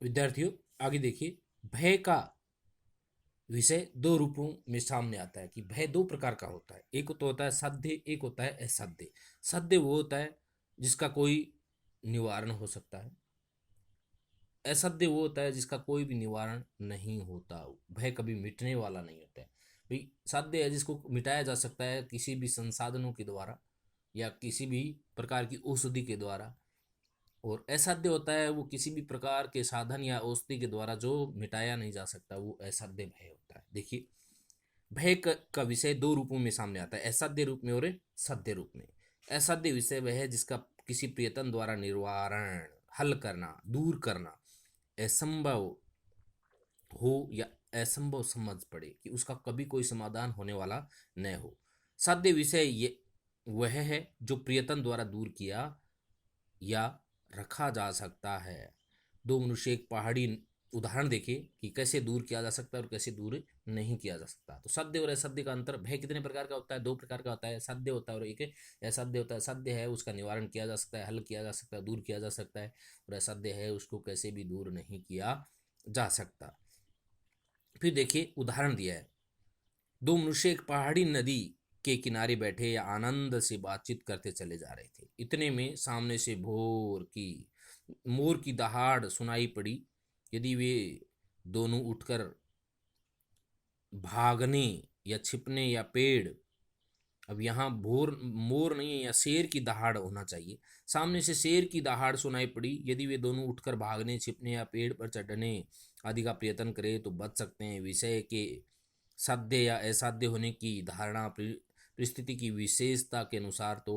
विद्यार्थियों आगे देखिए, भय का विषय दो रूपों में सामने आता है कि भय दो प्रकार का होता है। एक तो होता है साध्य, एक होता है असाध्य। साध्य वो होता है जिसका कोई निवारण हो सकता है, असाध्य वो होता है जिसका कोई भी निवारण नहीं होता। भय कभी मिटने वाला नहीं होता है। भाई साध्य है जिसको मिटाया जा सकता है किसी भी संसाधनों के द्वारा या किसी भी प्रकार की औषधि के द्वारा, और असाध्य होता है वो किसी भी प्रकार के साधन या औषधि के द्वारा जो मिटाया नहीं जा सकता, वो असाध्य भय होता है। देखिए, भय का विषय दो रूपों में सामने आता है, असाध्य रूप में और साध्य रूप में। असाध्य विषय वह है जिसका किसी प्रयत्न द्वारा निवारण, हल करना, दूर करना असंभव हो या असंभव समझ पड़े कि उसका कभी कोई समाधान होने वाला न हो। साध्य विषय ये वह है जो प्रयत्न द्वारा दूर किया या रखा जा सकता है। दो मनुष्य एक पहाड़ी, उदाहरण देखिए कि कैसे दूर किया जा सकता है और कैसे दूर नहीं किया जा सकता। तो साध्य और असाध्य का अंतर, भय कितने प्रकार का होता है? दो प्रकार का होता है, साध्य होता है और एक असाध्य होता है। साध्य है उसका निवारण किया जा सकता है, हल किया जा सकता है, दूर किया जा सकता है, और असाध्य है उसको कैसे भी दूर नहीं किया जा सकता। फिर देखिए उदाहरण दिया है, दो मनुष्य एक पहाड़ी नदी के किनारे बैठे या आनंद से बातचीत करते चले जा रहे थे। इतने में सामने से मोर की दहाड़ सुनाई पड़ी। यदि वे दोनों उठकर भागने या छिपने या पेड़, अब यहाँ भोर मोर नहीं है या शेर की दहाड़ होना चाहिए। सामने से शेर की दहाड़ सुनाई पड़ी। यदि वे दोनों उठकर भागने, छिपने या पेड़ पर चढ़ने आदि का प्रयत्न करें तो बच सकते हैं। विषय के साध्य या असाध्य होने की धारणा परिस्थिति की विशेषता के अनुसार तो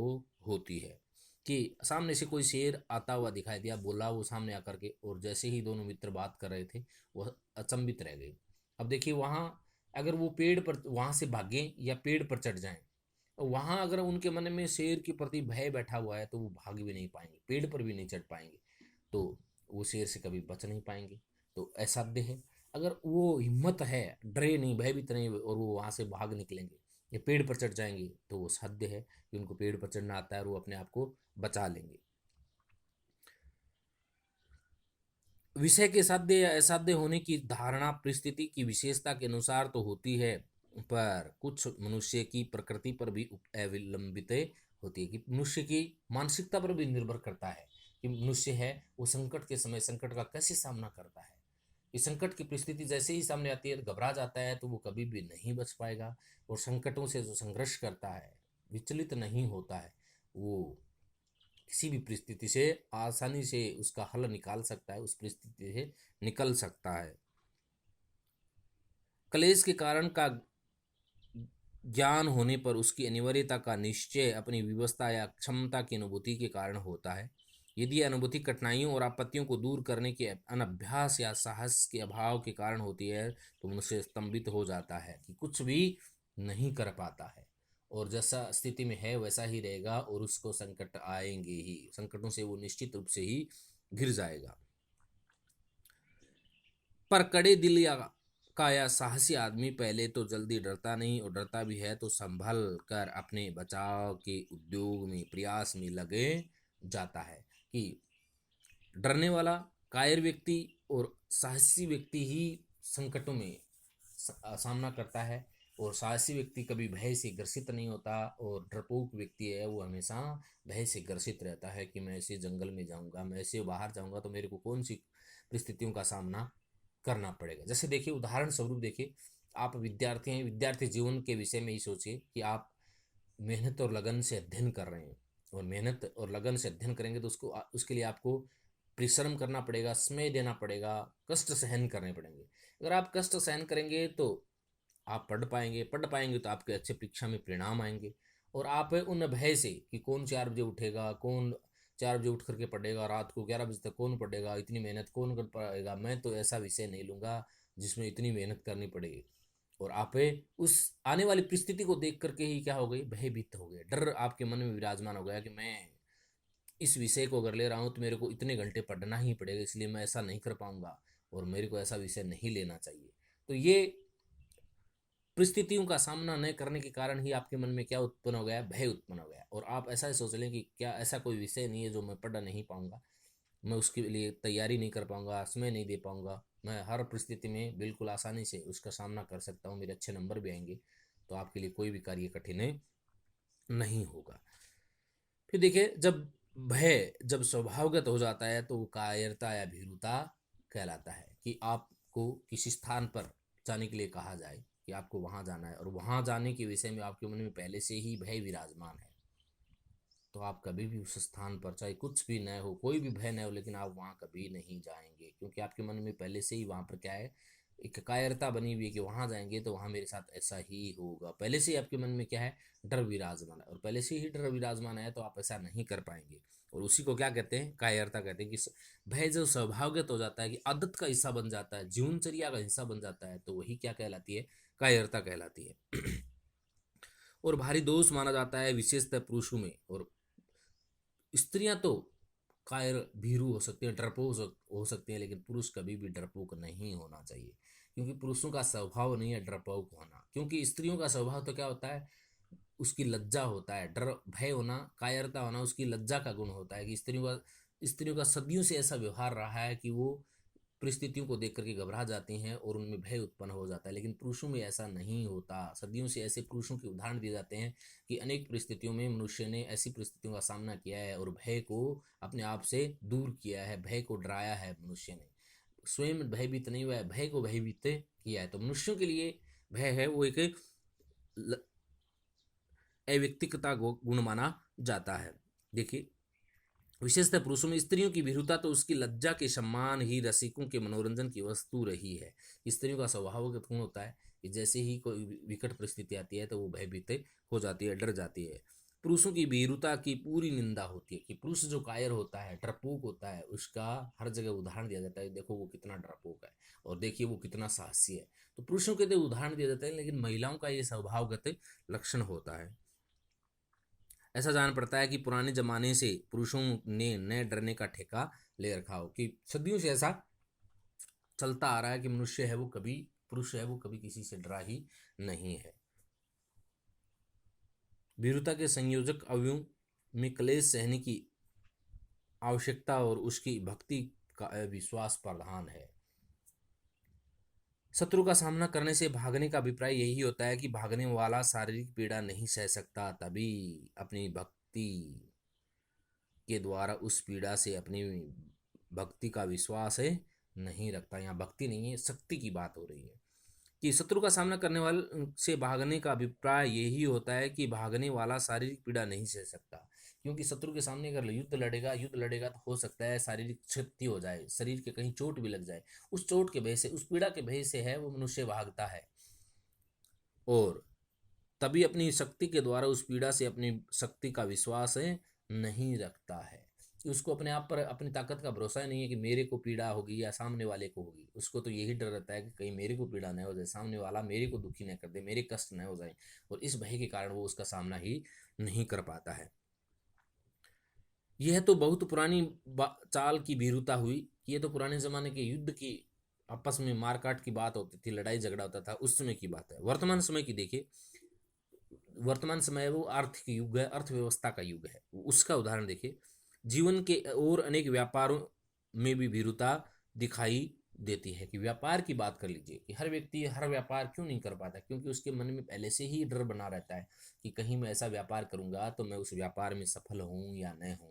होती है। कि सामने से कोई शेर आता हुआ दिखाई दिया, बोला वो सामने आकर के, और जैसे ही दोनों मित्र बात कर रहे थे वह अचंभित रह गए। अब देखिए वहाँ अगर वो पेड़ पर वहां से भागे या पेड़ पर चढ़ जाएं, वहां अगर उनके मन में शेर के प्रति भय बैठा हुआ है तो वो भाग भी नहीं पाएंगे, पेड़ पर भी नहीं चढ़ पाएंगे, तो वो शेर से कभी बच नहीं पाएंगे। तो असाध्य है। अगर वो हिम्मत है, डरे नहीं, भयभीत नहीं, और वो वहां से भाग निकलेंगे या पेड़ पर चढ़ जाएंगे, तो वो साध्य है कि उनको पेड़ पर चढ़ना आता है और वो अपने आप को बचा लेंगे। विषय के साध्य या असाध्य होने की धारणा परिस्थिति की विशेषता के अनुसार तो होती है, पर कुछ मनुष्य की प्रकृति पर भी अवलंबित होती है, कि मनुष्य की मानसिकता पर भी निर्भर करता है कि मनुष्य है वो संकट के समय संकट का कैसे सामना करता है। इस संकट की परिस्थिति जैसे ही सामने आती है, घबरा जाता है, तो वो कभी भी नहीं बच पाएगा। और संकटों से जो संघर्ष करता है, विचलित नहीं होता है, वो किसी भी परिस्थिति से आसानी से उसका हल निकाल सकता है, उस परिस्थिति से निकल सकता है। क्लेश के कारण का ज्ञान होने पर उसकी अनिवार्यता का निश्चय अपनी व्यवस्था या क्षमता की अनुभूति के कारण होता है। यदि यह अनुभूति कठिनाइयों और आपत्तियों को दूर करने के अनभ्यास या साहस के अभाव के कारण होती है, तो मनुष्य स्तंभित हो जाता है कि कुछ भी नहीं कर पाता है, और जैसा स्थिति में है वैसा ही रहेगा, और उसको संकट आएंगे ही, संकटों से वो निश्चित रूप से ही घिर जाएगा। पर कड़े दिल या साहसी आदमी पहले तो जल्दी डरता नहीं, और डरता भी है तो संभल कर अपने बचाव के उद्योग में, प्रयास में लगे जाता है। कि डरने वाला कायर व्यक्ति और साहसी व्यक्ति ही संकटों में सामना करता है, और साहसी व्यक्ति कभी भय से ग्रसित नहीं होता, और डरपोक व्यक्ति है वो हमेशा भय से ग्रसित रहता है कि मैं ऐसे जंगल में जाऊंगा, मैं ऐसे बाहर जाऊंगा तो मेरे को कौन सी परिस्थितियों का सामना करना पड़ेगा। जैसे देखिए उदाहरण स्वरूप देखिए, आप विद्यार्थी हैं, विद्यार्थी जीवन के विषय में ही सोचिए कि आप मेहनत और लगन से अध्ययन कर रहे हैं, और मेहनत और लगन से अध्ययन करेंगे तो उसके लिए आपको परिश्रम करना पड़ेगा, समय देना पड़ेगा, कष्ट सहन करने पड़ेंगे। अगर आप कष्ट सहन करेंगे तो आप पढ़ पाएंगे तो आपके अच्छे परीक्षा में परिणाम आएंगे। और आप उन भय से कि कौन 4 बजे उठेगा, कौन 4 बजे उठ करके पढ़ेगा, रात को 11 बजे तक कौन पढ़ेगा, इतनी मेहनत कौन कर पाएगा, मैं तो ऐसा विषय नहीं लूंगा जिसमें इतनी मेहनत करनी पड़ेगी। और आप उस आने वाली परिस्थिति को देख करके ही क्या हो गई, भयभीत हो गए, डर आपके मन में विराजमान हो गया कि मैं इस विषय को अगर ले रहा हूँ तो मेरे को इतने घंटे पढ़ना ही पड़ेगा, इसलिए मैं ऐसा नहीं कर पाऊंगा, और मेरे को ऐसा विषय नहीं लेना चाहिए। तो ये परिस्थितियों का सामना न करने के कारण ही आपके मन में क्या उत्पन्न हो गया, भय उत्पन्न हो गया, और आप ऐसा ही सोच लें कि क्या ऐसा कोई विषय नहीं है जो मैं पढ़ नहीं पाऊंगा। मैं उसके लिए तैयारी नहीं कर पाऊंगा, समय नहीं दे पाऊंगा, मैं हर परिस्थिति में बिल्कुल आसानी से उसका सामना कर सकता हूँ, मेरे अच्छे नंबर भी आएंगे, तो आपके लिए कोई भी कार्य कठिन नहीं होगा। फिर देखिए, जब भय जब स्वभावगत हो जाता है तो वो कायरता या भीरुता कहलाता है, कि आपको किसी स्थान पर जाने के लिए कहा जाए कि आपको वहां जाना है, और वहां जाने के विषय में आपके मन में पहले से ही भय विराजमान है, तो आप कभी भी उस स्थान पर, चाहे कुछ भी न हो, कोई भी भय न हो, लेकिन आप वहां कभी नहीं जाएंगे, क्योंकि आपके मन में पहले से ही वहां पर क्या है, एक कायरता बनी हुई है कि वहां जाएंगे तो वहां मेरे साथ ऐसा ही होगा। पहले से ही आपके मन में क्या है, डर विराजमान है, और पहले से ही डर विराजमान है तो आप ऐसा नहीं कर पाएंगे। और उसी को क्या कहते हैं, कायरता कहते हैं। कि भय जो स्वभावगत हो जाता है, कि आदत का हिस्सा बन जाता है, जीवनचर्या का हिस्सा बन जाता है, तो वही क्या कहलाती है, कायरता कहलाती है। और भारी दोष माना जाता है विशेषतः पुरुषों में। और स्त्रियां तो कायर भीरू हो सकती हैं, डरपोक हो सकती हैं, लेकिन पुरुष कभी भी डरपोक नहीं होना चाहिए, क्योंकि पुरुषों का स्वभाव नहीं है डरपोक होना। क्योंकि स्त्रियों का स्वभाव तो क्या होता है, उसकी लज्जा होता है, डर भय होना, कायरता होना उसकी लज्जा का गुण होता है। कि स्त्रियों का सदियों से ऐसा व्यवहार रहा है कि वो परिस्थितियों को देख करके घबरा जाती हैं और उनमें भय उत्पन्न हो जाता है, लेकिन पुरुषों में ऐसा नहीं होता। सदियों से ऐसे पुरुषों के उदाहरण दिए जाते हैं कि अनेक परिस्थितियों में मनुष्य ने ऐसी परिस्थितियों का सामना किया है और भय को अपने आप से दूर किया है, भय को डराया है। मनुष्य ने स्वयं भयभीत नहीं हुआ है, भय को भयभीत किया है। तो मनुष्यों के लिए भय है वो एक अव्यक्तिकता गुण माना जाता है। देखिए, विशेषतः पुरुषों में स्त्रियों की भीरुता तो उसकी लज्जा के सम्मान ही रसिकों के मनोरंजन की वस्तु रही है। स्त्रियों का स्वभावगत गुण होता है कि जैसे ही कोई विकट परिस्थिति आती है तो वो भयभीत हो जाती है, डर जाती है। पुरुषों की भीरुता की पूरी निंदा होती है, कि पुरुष जो कायर होता है, डरपोक होता है, उसका हर जगह उदाहरण दिया जाता है, देखो वो कितना डरपोक है और देखिए वो कितना साहसी है। तो पुरुषों के लिए उदाहरण दिया जाता है, लेकिन महिलाओं का ये स्वभावगत लक्षण होता है। ऐसा जान पड़ता है कि पुराने जमाने से पुरुषों ने न डरने का ठेका ले रखा हो, कि सदियों से ऐसा चलता आ रहा है कि मनुष्य है वो कभी, पुरुष है वो कभी किसी से डरा ही नहीं है। वीरता के संयोजक अवयवों में क्लेश सहने की आवश्यकता और उसकी भक्ति का विश्वास प्रधान है। शत्रु का सामना करने से भागने का अभिप्राय यही होता है कि भागने वाला शारीरिक पीड़ा नहीं सह सकता, तभी अपनी भक्ति के द्वारा उस पीड़ा से अपनी भक्ति का विश्वास है नहीं रखता। यहाँ भक्ति नहीं है, शक्ति की बात हो रही है। कि शत्रु का सामना करने वाले से भागने का अभिप्राय यही होता है कि भागने वाला शारीरिक पीड़ा नहीं सह सकता, क्योंकि शत्रु के सामने अगर युद्ध लड़ेगा तो हो सकता है शारीरिक क्षति हो जाए, शरीर के कहीं चोट भी लग जाए। उस चोट के भय से, उस पीड़ा के भय से है वो मनुष्य भागता है, और तभी अपनी शक्ति के द्वारा उस पीड़ा से अपनी शक्ति का विश्वास है नहीं रखता है। कि उसको अपने आप पर, अपनी ताकत का भरोसा ही नहीं है कि मेरे को पीड़ा होगी या सामने वाले को होगी। उसको तो यही डर रहता है कि कहीं मेरे को पीड़ा न हो जाए, सामने वाला मेरे को दुखी न कर दे, मेरे कष्ट न हो जाए, और इस भय के कारण वो उसका सामना ही नहीं कर पाता है। यह तो बहुत पुरानी चाल की भीरुता हुई। ये तो पुराने जमाने के युद्ध की, आपस में मारकाट की बात होती थी, लड़ाई झगड़ा होता था, उस समय की बात है। वर्तमान समय की देखिए, वर्तमान समय वो आर्थिक युग है, अर्थव्यवस्था का युग है। उसका उदाहरण देखिए, जीवन के और अनेक व्यापारों में भी भीरुता दिखाई देती है। कि व्यापार की बात कर लीजिए, कि हर व्यक्ति हर व्यापार क्यों नहीं कर पाता, क्योंकि उसके मन में पहले से ही डर बना रहता है कि कहीं मैं ऐसा व्यापार करूंगा तो मैं उस व्यापार में सफल हूं या न हूं,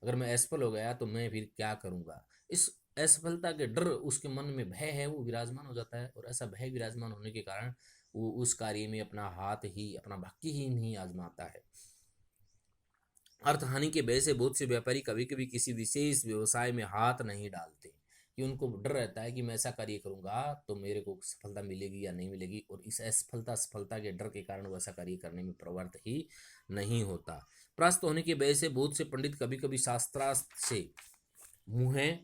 अगर मैं असफल हो गया तो मैं फिर क्या करूंगा। इस असफलता के डर, उसके मन में भय है वो विराजमान हो जाता है, और ऐसा भय विराजमान होने के कारण वो उस कार्य में अपना हाथ ही, अपना भाग्य ही नहीं आजमाता है। अर्थ हानि के भय से बहुत से व्यापारी कभी कभी किसी विशेष व्यवसाय में हाथ नहीं डालते, कि उनको डर रहता है कि मैं ऐसा कार्य करूंगा तो मेरे को सफलता मिलेगी या नहीं मिलेगी, और इस असफलता सफलता के डर के कारण वो ऐसा कार्य करने में प्रवृत्त ही नहीं होता। परास्त होने के भय से बहुत से पंडित कभी कभी शास्त्रार्थ से मुंह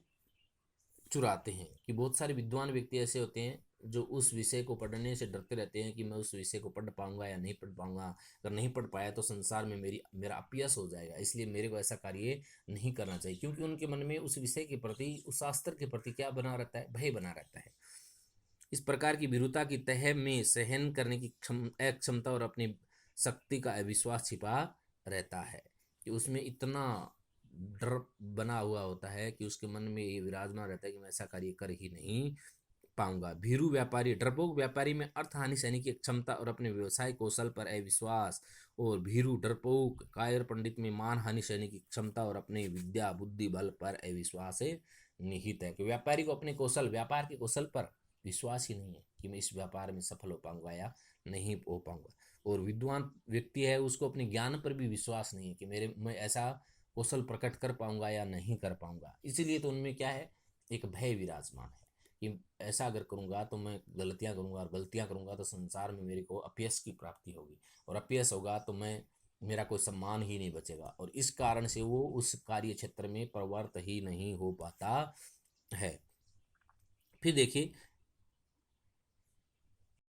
चुराते हैं। कि बहुत सारे विद्वान व्यक्ति ऐसे होते हैं जो उस विषय को पढ़ने से डरते रहते हैं कि मैं उस विषय को पढ़ पाऊंगा या नहीं पढ़ पाऊंगा, अगर नहीं पढ़ पाया तो संसार में मेरा अपयश हो जाएगा, इसलिए मेरे को ऐसा कार्य नहीं करना चाहिए। क्योंकि उनके मन में उस विषय के प्रति, उस शास्त्र के प्रति क्या बना रहता है, भय बना रहता है। इस प्रकार की भीरुता की तह में सहन करने की अक्षमता और अपनी शक्ति का अविश्वास छिपा रहता है, कि उसमें इतना डर बना हुआ होता है कि उसके मन में ये विराजमान रहता है कि मैं ऐसा कार्य कर ही नहीं पाऊंगा। भीरू व्यापारी, डरपोक व्यापारी में अर्थ हानि सहने की क्षमता और अपने व्यवसाय कौशल पर अविश्वास, और भीरू डरपोक कायर पंडित में मान हानि सहने की क्षमता और अपने विद्या बुद्धि बल पर अविश्वास है निहित है। कि व्यापारी को अपने कौशल, व्यापार के कौशल पर विश्वास ही नहीं है कि मैं इस व्यापार में सफल हो पाऊंगा या नहीं हो पाऊंगा। और विद्वान व्यक्ति है, उसको अपने ज्ञान पर भी विश्वास नहीं है कि मैं ऐसा कौशल प्रकट कर पाऊंगा या नहीं कर पाऊंगा। इसीलिए तो उनमें क्या है, एक भय विराजमान है कि ऐसा अगर करूंगा तो मैं गलतियां करूंगा, और गलतियां करूंगा तो संसार में मेरे को अपयश की प्राप्ति होगी, और अपयश होगा तो मैं मेरा कोई सम्मान ही नहीं बचेगा, और इस कारण से वो उस कार्य क्षेत्र में प्रवृत्त ही नहीं हो पाता है। फिर देखिए